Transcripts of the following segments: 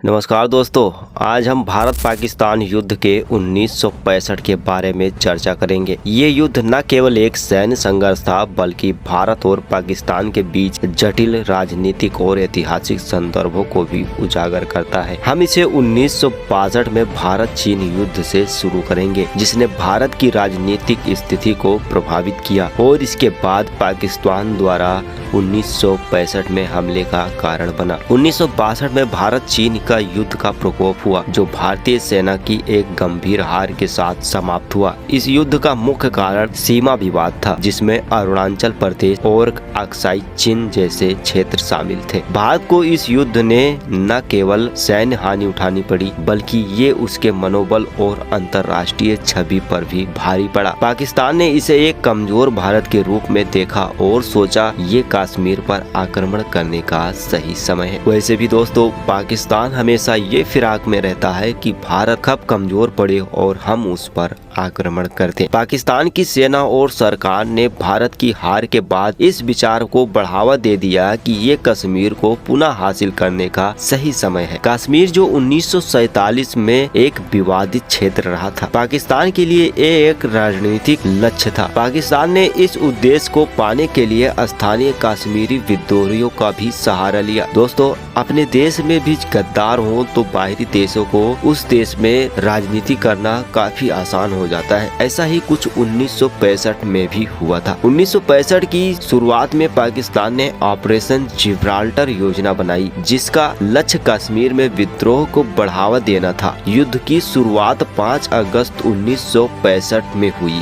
नमस्कार दोस्तों, आज हम भारत पाकिस्तान युद्ध के 1965 के बारे में चर्चा करेंगे। ये युद्ध न केवल एक सैन्य संघर्ष था बल्कि भारत और पाकिस्तान के बीच जटिल राजनीतिक और ऐतिहासिक संदर्भों को भी उजागर करता है। हम इसे 1962 में भारत चीन युद्ध से शुरू करेंगे, जिसने भारत की राजनीतिक स्थिति को प्रभावित किया और इसके बाद पाकिस्तान द्वारा 1965 में हमले का कारण बना। 1962 में भारत चीन का युद्ध का प्रकोप हुआ, जो भारतीय सेना की एक गंभीर हार के साथ समाप्त हुआ। इस युद्ध का मुख्य कारण सीमा विवाद था, जिसमें अरुणाचल प्रदेश और अक्साई चीन जैसे क्षेत्र शामिल थे। भारत को इस युद्ध ने न केवल सैन्य हानि उठानी पड़ी, बल्कि ये उसके मनोबल और अंतर्राष्ट्रीय छवि पर भी भारी पड़ा। पाकिस्तान ने इसे एक कमजोर भारत के रूप में देखा और सोचा ये कश्मीर पर आक्रमण करने का सही समय है। वैसे भी दोस्तों, पाकिस्तान हमेशा ये फिराक में रहता है कि भारत कब कमजोर पड़े और हम उस पर आक्रमण करते। पाकिस्तान की सेना और सरकार ने भारत की हार के बाद इस विचार को बढ़ावा दे दिया कि ये कश्मीर को पुनः हासिल करने का सही समय है। कश्मीर जो 1947 में एक विवादित क्षेत्र रहा था, पाकिस्तान के लिए ये एक राजनीतिक लक्ष्य था। पाकिस्तान ने इस उद्देश्य को पाने के लिए स्थानीय कश्मीरी विद्रोहियों का भी सहारा लिया। दोस्तों, अपने देश में भी गद्दार हो तो बाहरी देशों को उस देश में राजनीति करना काफी आसान हो जाता है। ऐसा ही कुछ 1965 में भी हुआ था। 1965 की शुरुआत में पाकिस्तान ने ऑपरेशन जिब्राल्टर योजना बनाई, जिसका लक्ष्य कश्मीर में विद्रोह को बढ़ावा देना था। युद्ध की शुरुआत 5 अगस्त 1965 में हुई,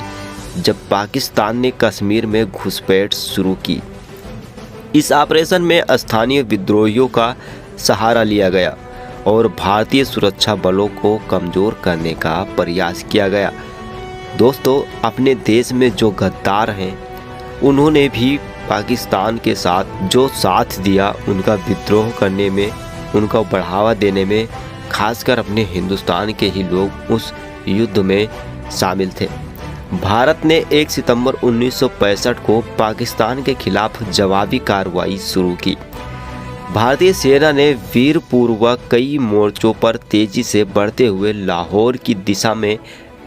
जब पाकिस्तान ने कश्मीर में घुसपैठ शुरू की। इस ऑपरेशन में स्थानीय विद्रोहियों का सहारा लिया गया और भारतीय सुरक्षा बलों को कमजोर करने का प्रयास किया गया। दोस्तों, अपने देश में जो गद्दार हैं, उन्होंने भी पाकिस्तान के साथ जो साथ दिया, उनका विद्रोह करने में, उनका बढ़ावा देने में, खासकर अपने हिंदुस्तान के ही लोग उस युद्ध में शामिल थे। भारत ने 1 सितंबर 1965 को पाकिस्तान के खिलाफ जवाबी कार्रवाई शुरू की। भारतीय सेना ने वीरपूर्वक कई मोर्चों पर तेजी से बढ़ते हुए लाहौर की दिशा में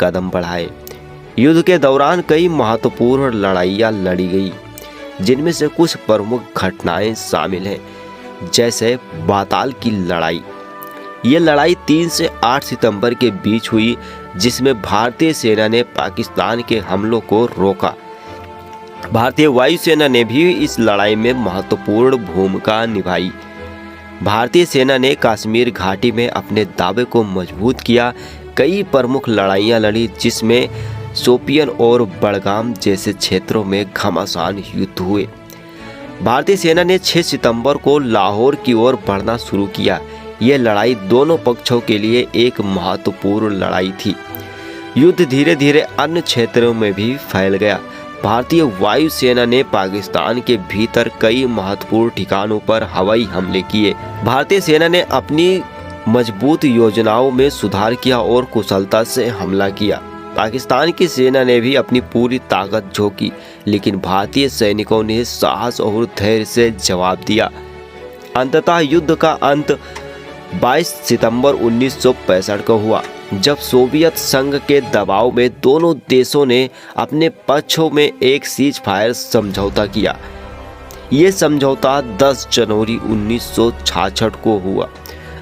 कदम बढ़ाए। युद्ध के दौरान कई महत्वपूर्ण लड़ाइयाँ लड़ी गई, जिनमें से कुछ प्रमुख घटनाएं शामिल हैं, जैसे बाताल की लड़ाई। ये लड़ाई 3 से 8 सितंबर के बीच हुई, जिसमें भारतीय सेना ने पाकिस्तान के हमलों को रोका। भारतीय वायुसेना ने भी इस लड़ाई में महत्वपूर्ण भूमिका निभाई। भारतीय सेना ने कश्मीर घाटी में अपने दावे को मजबूत किया। कई प्रमुख लड़ाइयाँ लड़ी, जिसमें शोपियान और बड़गाम जैसे क्षेत्रों में घमासान युद्ध हुए। भारतीय सेना ने 6 सितंबर को लाहौर की ओर बढ़ना शुरू किया। यह लड़ाई दोनों पक्षों के लिए एक महत्वपूर्ण लड़ाई थी। युद्ध धीरे धीरे अन्य क्षेत्रों में भी फैल गया। भारतीय वायुसेना ने पाकिस्तान के भीतर कई महत्वपूर्ण ठिकानों पर हवाई हमले किए। भारतीय सेना ने अपनी मजबूत योजनाओं में सुधार किया और कुशलता से हमला किया। पाकिस्तान की सेना ने भी अपनी पूरी ताकत झोंकी, लेकिन भारतीय सैनिकों ने साहस और धैर्य से जवाब दिया। अंततः युद्ध का अंत 22 सितंबर 1965 को हुआ, जब सोवियत संघ के दबाव में दोनों देशों ने अपने पक्षों में एक सीज फायर समझौता किया। ये समझौता 10 जनवरी 1966 को हुआ।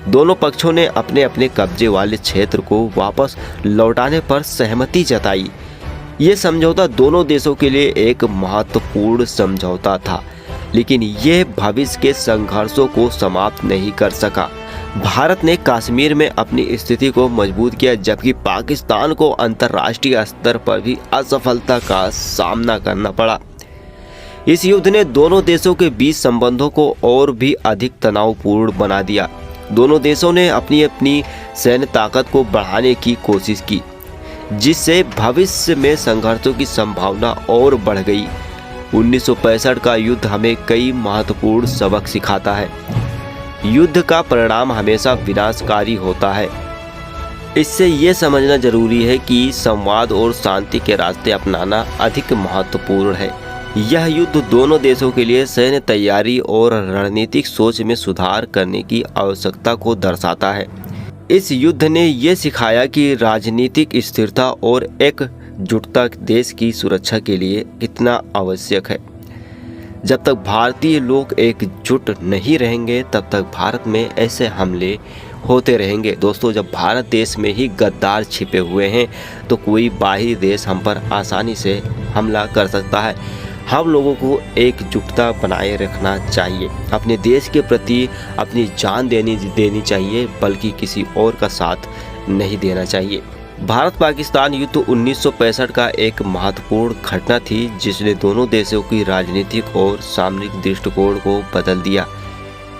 दोनों पक्षों ने अपने अपने कब्जे वाले क्षेत्र को वापस लौटाने पर सहमति जताई। ये समझौता दोनों देशों के लिए एक महत्वपूर्ण समझौता था, लेकिन यह भविष्य के संघर्षों को समाप्त नहीं कर सका। भारत ने कश्मीर में अपनी स्थिति को मजबूत किया, जबकि पाकिस्तान को अंतर्राष्ट्रीय स्तर पर भी असफलता का सामना करना पड़ा। इस युद्ध ने दोनों देशों के बीच संबंधों को और भी अधिक तनावपूर्ण बना दिया। दोनों देशों ने अपनी अपनी सैन्य ताकत को बढ़ाने की कोशिश की, जिससे भविष्य में संघर्षों की संभावना और बढ़ गई। 1965 का युद्ध हमें कई महत्वपूर्ण सबक सिखाता है। युद्ध का परिणाम हमेशा विनाशकारी होता है। इससे ये समझना जरूरी है कि संवाद और शांति के रास्ते अपनाना अधिक महत्वपूर्ण है। यह युद्ध दोनों देशों के लिए सैन्य तैयारी और रणनीतिक सोच में सुधार करने की आवश्यकता को दर्शाता है। इस युद्ध ने ये सिखाया कि राजनीतिक स्थिरता और एकजुटता देश की सुरक्षा के लिए कितना आवश्यक है। जब तक भारतीय लोग एकजुट नहीं रहेंगे तब तक भारत में ऐसे हमले होते रहेंगे। दोस्तों, जब भारत देश में ही गद्दार छिपे हुए हैं तो कोई बाहरी देश हम पर आसानी से हमला कर सकता है। हम लोगों को एकजुटता बनाए रखना चाहिए, अपने देश के प्रति अपनी जान देनी चाहिए, बल्कि किसी और का साथ नहीं देना चाहिए। भारत पाकिस्तान युद्ध 1965 का एक महत्वपूर्ण घटना थी जिसने दोनों देशों की राजनीतिक और सामरिक दृष्टिकोण को बदल दिया।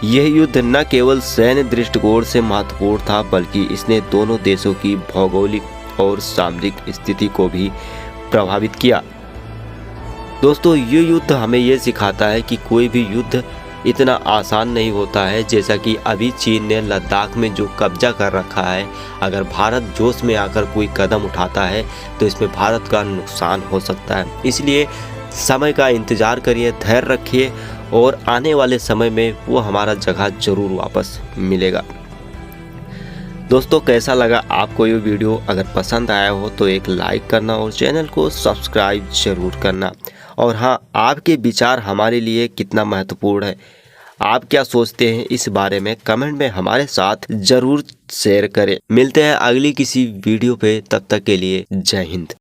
यह युद्ध न केवल सैन्य दृष्टिकोण से महत्वपूर्ण था बल्कि इसने दोनों देशों की भौगोलिक और सामरिक स्थिति को भी प्रभावित किया। दोस्तों, ये युद्ध हमें ये सिखाता है कि कोई भी युद्ध इतना आसान नहीं होता है। जैसा कि अभी चीन ने लद्दाख में जो कब्जा कर रखा है, अगर भारत जोश में आकर कोई कदम उठाता है तो इसमें भारत का नुकसान हो सकता है। इसलिए समय का इंतज़ार करिए, धैर्य रखिए और आने वाले समय में वो हमारा जगह ज़रूर वापस मिलेगा। दोस्तों, कैसा लगा आपको ये वीडियो? अगर पसंद आया हो तो एक लाइक करना और चैनल को सब्सक्राइब जरूर करना। और हाँ, आपके विचार हमारे लिए कितना महत्वपूर्ण है, आप क्या सोचते हैं इस बारे में कमेंट में हमारे साथ ज़रूर शेयर करें। मिलते हैं अगली किसी वीडियो पे, तब तक के लिए जय हिंद।